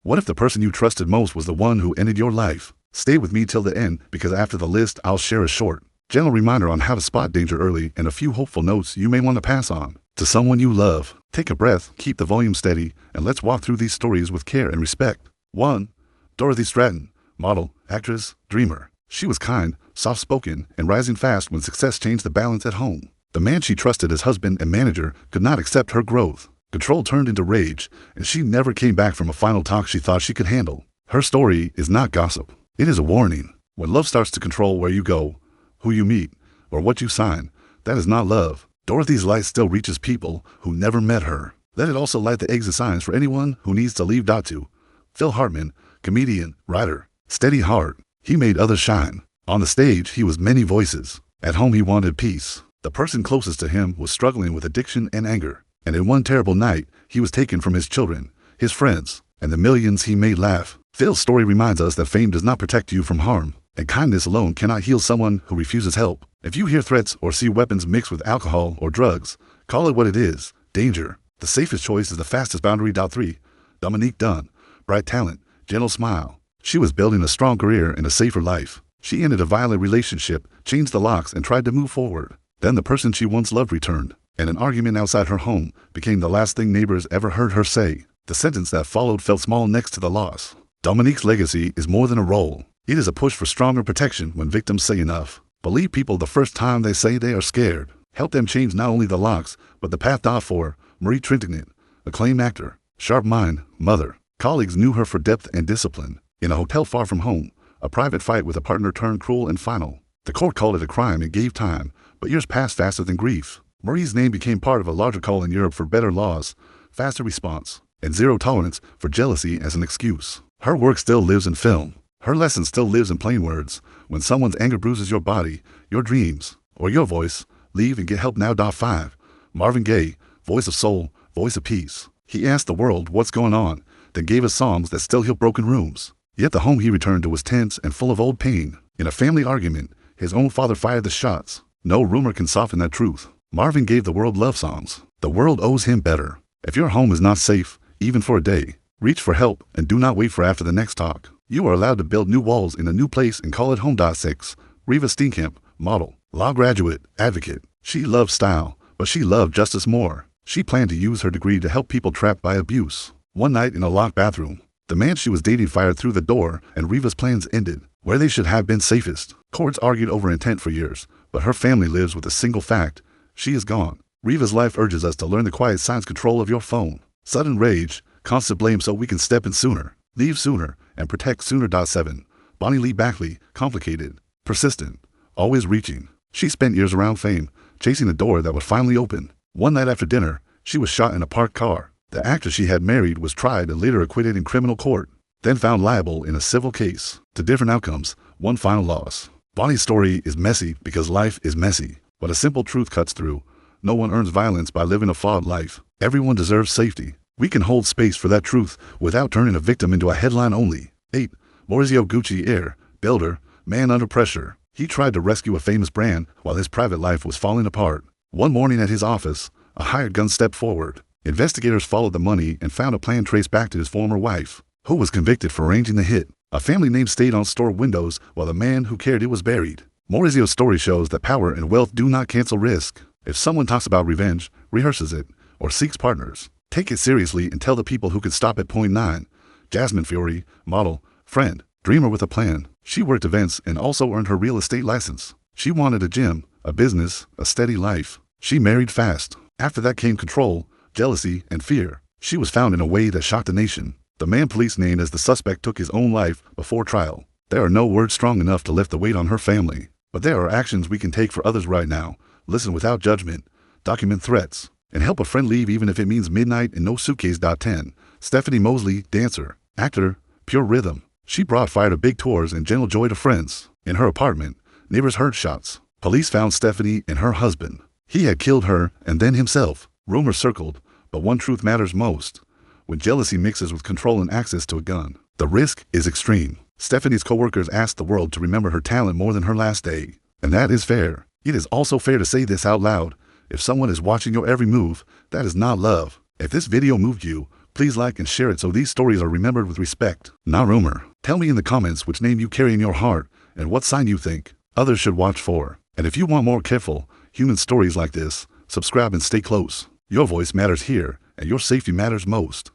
What if the person you trusted most was the one who ended your life? Stay with me till the end, because after the list, I'll share a short, gentle reminder on how to spot danger early and a few hopeful notes you may want to pass on to someone you love. Take a breath, keep the volume steady, and let's walk through these stories with care and respect. 1. Dorothy Stratton, model, actress, dreamer. She was kind, soft-spoken, and rising fast when success changed the balance at home. The man she trusted as husband and manager could not accept her growth. Control turned into rage, and she never came back from a final talk she thought she could handle. Her story is not gossip. It is a warning. When love starts to control where you go, who you meet, or what you sign, that is not love. Dorothy's light still reaches people who never met her. Let it also light the exit signs for anyone who needs to leave. To Phil Hartman, comedian, writer, steady heart. He made others shine. On the stage, he was many voices. At home, he wanted peace. The person closest to him was struggling with addiction and anger. And in one terrible night, he was taken from his children, his friends, and the millions he made laugh. Phil's story reminds us that fame does not protect you from harm, and kindness alone cannot heal someone who refuses help. If you hear threats or see weapons mixed with alcohol or drugs, call it what it is, danger. The safest choice is the fastest boundary. 3. Dominique Dunne, bright talent, gentle smile. She was building a strong career and a safer life. She ended a violent relationship, changed the locks, and tried to move forward. Then the person she once loved returned, and an argument outside her home became the last thing neighbors ever heard her say. The sentence that followed felt small next to the loss. Dominique's legacy is more than a role. It is a push for stronger protection when victims say enough. Believe people the first time they say they are scared. Help them change not only the locks, but the path. 4. Marie Trintignant, acclaimed actor, sharp mind, mother. Colleagues knew her for depth and discipline. In a hotel far from home, a private fight with a partner turned cruel and final. The court called it a crime and gave time, but years passed faster than grief. Marie's name became part of a larger call in Europe for better laws, faster response, and zero tolerance for jealousy as an excuse. Her work still lives in film. Her lesson still lives in plain words. When someone's anger bruises your body, your dreams, or your voice, leave and get help now. 5. Marvin Gaye, voice of soul, voice of peace. He asked the world what's going on, then gave us songs that still heal broken rooms. Yet the home he returned to was tense and full of old pain. In a family argument, his own father fired the shots. No rumor can soften that truth. Marvin gave the world love songs. The world owes him better. If your home is not safe, even for a day, reach for help and do not wait for after the next talk. You are allowed to build new walls in a new place and call it home. 6. Reva Steenkamp, model, law graduate, advocate. She loved style, but she loved justice more. She planned to use her degree to help people trapped by abuse. One night in a locked bathroom, the man she was dating fired through the door and Reva's plans ended where they should have been safest. Courts argued over intent for years, but her family lives with a single fact. She is gone. Reva's life urges us to learn the quiet signs. Control of your phone. Sudden rage, constant blame so we can step in sooner, leave sooner, and protect sooner. 7. Bonnie Lee Backley, complicated, persistent, always reaching. She spent years around fame, chasing a door that would finally open. One night after dinner, she was shot in a parked car. The actor she had married was tried and later acquitted in criminal court, then found liable in a civil case. To different outcomes, one final loss. Bonnie's story is messy because life is messy, but a simple truth cuts through. No one earns violence by living a flawed life. Everyone deserves safety. We can hold space for that truth without turning a victim into a headline only. 8. Maurizio Gucci, heir, builder, man under pressure. He tried to rescue a famous brand while his private life was falling apart. One morning at his office, a hired gun stepped forward. Investigators followed the money and found a plan traced back to his former wife, who was convicted for arranging the hit. A family name stayed on store windows while the man who carried it was buried. Maurizio's story shows that power and wealth do not cancel risk. If someone talks about revenge, rehearses it, or seeks partners, take it seriously and tell the people who could stop at. 9. Jasmine Fiore, model, friend, dreamer with a plan. She worked events and also earned her real estate license. She wanted a gym, a business, a steady life. She married fast. After that came control, jealousy, and fear. She was found in a way that shocked the nation. The man police named as the suspect took his own life before trial. There are no words strong enough to lift the weight on her family. But there are actions we can take for others right now. Listen without judgment, document threats, and help a friend leave even if it means midnight and no suitcase. 10. Stephanie Mosley, dancer, actor, pure rhythm. She brought fire to big tours and gentle joy to friends. In her apartment, neighbors heard shots. Police found Stephanie and her husband. He had killed her and then himself. Rumors circled, but one truth matters most. When jealousy mixes with control and access to a gun, the risk is extreme. Stephanie's co-workers asked the world to remember her talent more than her last day. And that is fair. It is also fair to say this out loud. If someone is watching your every move, that is not love. If this video moved you, Please like and share it so these stories are remembered with respect, not rumor. Tell me in the comments which name you carry in your heart and what sign you think others should watch for. And if you want more careful, human stories like this, subscribe and stay close. Your voice matters here, and your safety matters most.